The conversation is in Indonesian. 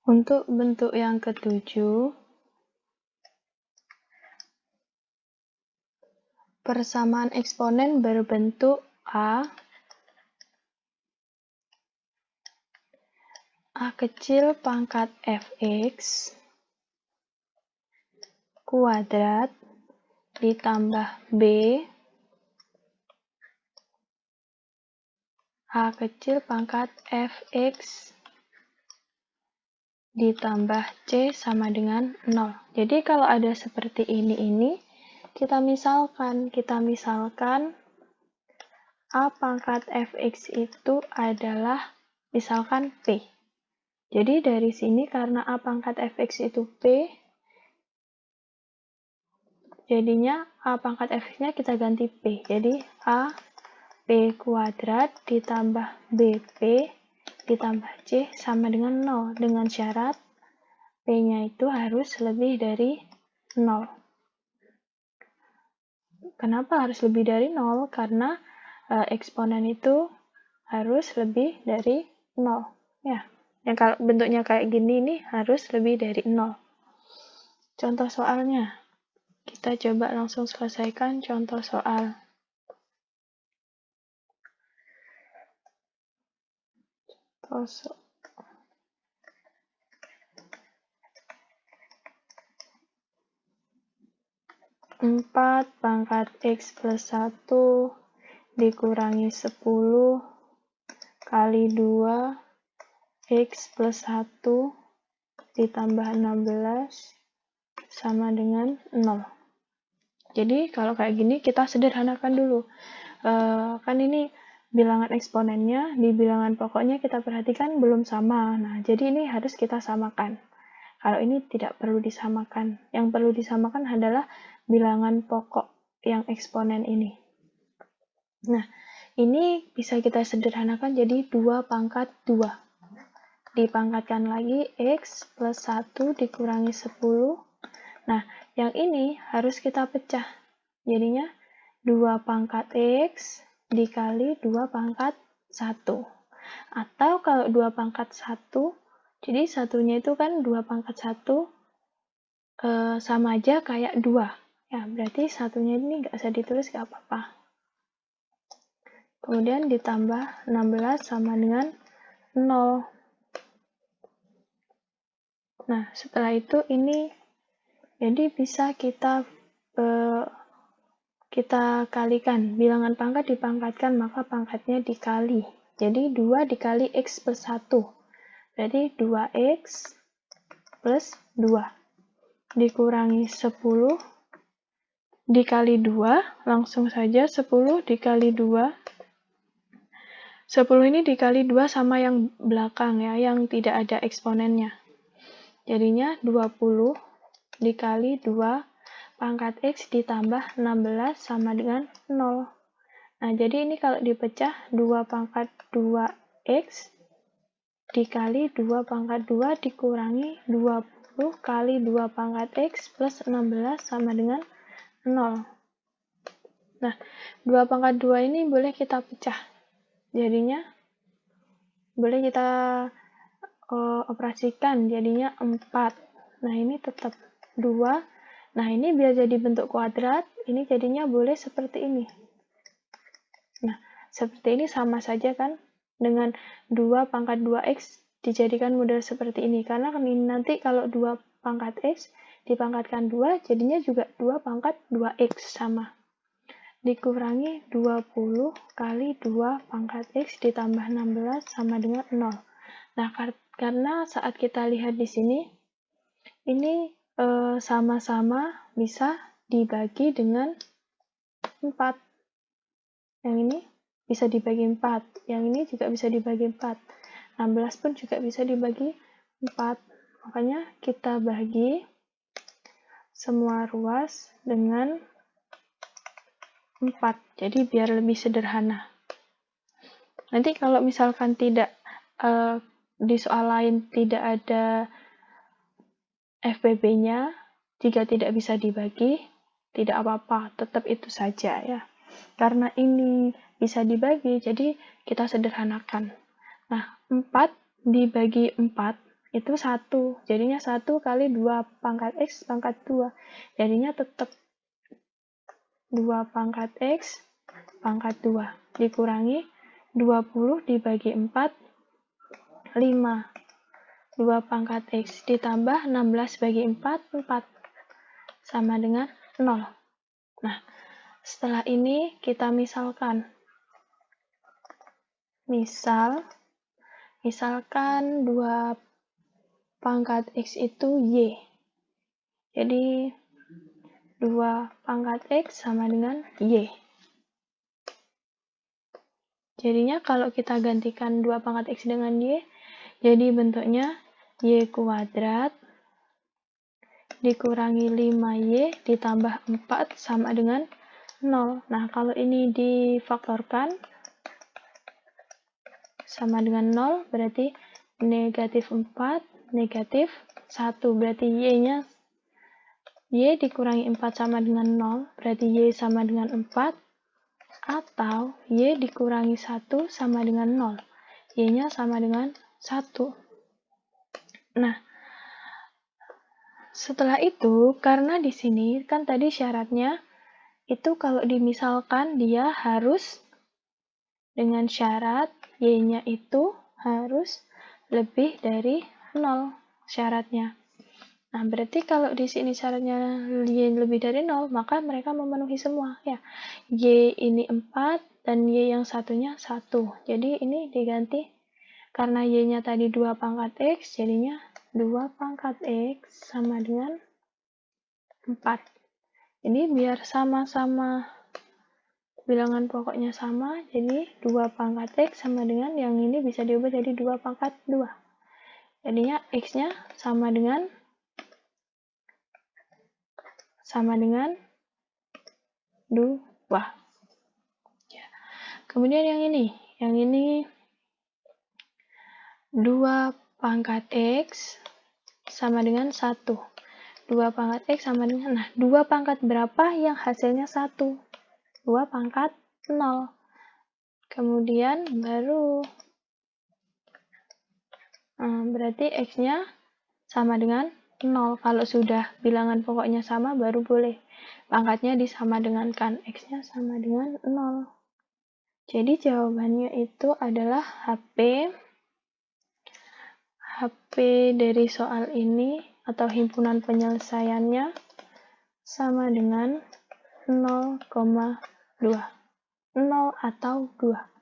Untuk bentuk yang ketujuh, persamaan eksponen berbentuk A kecil pangkat fx kuadrat ditambah b A kecil pangkat fx ditambah c sama dengan 0. Jadi kalau ada seperti ini kita misalkan A pangkat fx itu adalah misalkan p. Jadi dari sini karena A pangkat fx itu p, jadinya A pangkat fx-nya kita ganti p. Jadi A p kuadrat ditambah bp ditambah c sama dengan 0. Dengan syarat p-nya itu harus lebih dari 0. Kenapa harus lebih dari 0? Karena eksponen itu harus lebih dari 0. Ya, yang kalau bentuknya kayak gini ini harus lebih dari 0. Contoh soalnya, kita coba langsung selesaikan contoh soal. Contoh 4 pangkat x plus 1 dikurangi 10 kali 2 x plus 1 ditambah 16 sama dengan 0. Jadi kalau kayak gini kita sederhanakan dulu. Kan ini bilangan eksponennya di bilangan pokoknya kita perhatikan belum sama. Nah, jadi ini harus kita samakan. Kalau ini tidak perlu disamakan. Yang perlu disamakan adalah bilangan pokok yang eksponen ini. Nah, ini bisa kita sederhanakan jadi 2 pangkat 2. Dipangkatkan lagi x plus 1 dikurangi 10. Nah, yang ini harus kita pecah. Jadinya 2 pangkat x dikali 2 pangkat 1. Atau kalau 2 pangkat 1, jadi satunya itu kan 2 pangkat 1 sama aja kayak 2. Ya, berarti satunya ini nggak usah ditulis, nggak apa-apa. Kemudian ditambah 16 sama dengan 0. Nah, setelah itu ini, jadi bisa kita kalikan. Bilangan pangkat dipangkatkan, maka pangkatnya dikali. Jadi 2 dikali x plus 1. Berarti 2x plus 2. Dikurangi 10 dikali 2, langsung saja 10 dikali 2. 10 ini dikali 2 sama yang belakang ya, yang tidak ada eksponennya. Jadinya 20 dikali 2 pangkat x ditambah 16 sama dengan 0. Nah, jadi ini kalau dipecah 2 pangkat 2x dikali 2 pangkat 2 dikurangi 20 kali 2 pangkat x plus 16 sama dengan 0. Nah, 2 pangkat 2 ini boleh kita pecah. Jadinya boleh kita operasikan, jadinya 4. Nah, ini tetap 2. Nah, ini biar jadi bentuk kuadrat, ini jadinya boleh seperti ini. Nah, seperti ini sama saja kan dengan 2 pangkat 2x dijadikan model seperti ini. Karena nanti kalau 2 pangkat x dipangkatkan 2, jadinya juga 2 pangkat 2x sama. Dikurangi 20 kali 2 pangkat x ditambah 16 sama dengan 0. Nah, karena saat kita lihat di sini, ini sama-sama bisa dibagi dengan 4. Yang ini bisa dibagi 4. Yang ini juga bisa dibagi 4. 16 pun juga bisa dibagi 4. Makanya kita bagi semua ruas dengan 4. Jadi biar lebih sederhana. Nanti kalau misalkan tidak di soal lain tidak ada FBB-nya, jika tidak bisa dibagi, tidak apa-apa, tetap itu saja ya. Karena ini bisa dibagi, jadi kita sederhanakan. Nah, 4 dibagi 4, itu 1. Jadinya 1 kali 2 pangkat X pangkat 2. Jadinya tetap 2 pangkat X pangkat 2. Dikurangi 20 dibagi 4, 5. 2 pangkat X ditambah 16 bagi 4, 4. Sama dengan 0. Nah, setelah ini kita misalkan. Misalkan 2 pangkat X itu Y. Jadi 2 pangkat X sama dengan Y. Jadinya kalau kita gantikan 2 pangkat X dengan Y, jadi bentuknya Y kuadrat dikurangi 5Y ditambah 4 sama dengan 0. Nah, kalau ini difaktorkan sama dengan 0, berarti negatif 4, negatif 1. Berarti Y-nya Y dikurangi 4 sama dengan 0, berarti Y sama dengan 4. Atau Y dikurangi 1 sama dengan 0. Y-nya sama dengan 1. Nah, setelah itu, karena di sini kan tadi syaratnya, itu kalau dimisalkan dia harus dengan syarat Y-nya itu harus lebih dari 0 syaratnya. Nah, berarti kalau di sini syaratnya Y lebih dari 0, maka mereka memenuhi semua ya. Y ini 4 dan Y yang satunya 1. Jadi ini diganti karena Y-nya tadi 2 pangkat X, jadinya 2 pangkat X sama dengan 4. Ini biar sama-sama bilangan pokoknya sama, jadi 2 pangkat X sama dengan yang ini bisa diubah jadi 2 pangkat 2. Jadinya X-nya sama dengan 2. Kemudian yang ini 2 pangkat X sama dengan 1. 2 pangkat X sama dengan, nah 2 pangkat berapa yang hasilnya 1? 2 pangkat 0. Kemudian baru berarti X-nya sama dengan 0. Kalau sudah bilangan pokoknya sama, baru boleh pangkatnya disama dengankan. X-nya sama dengan 0. Jadi jawabannya itu adalah HP dari soal ini atau himpunan penyelesaiannya sama dengan 0,2. 0 atau 2.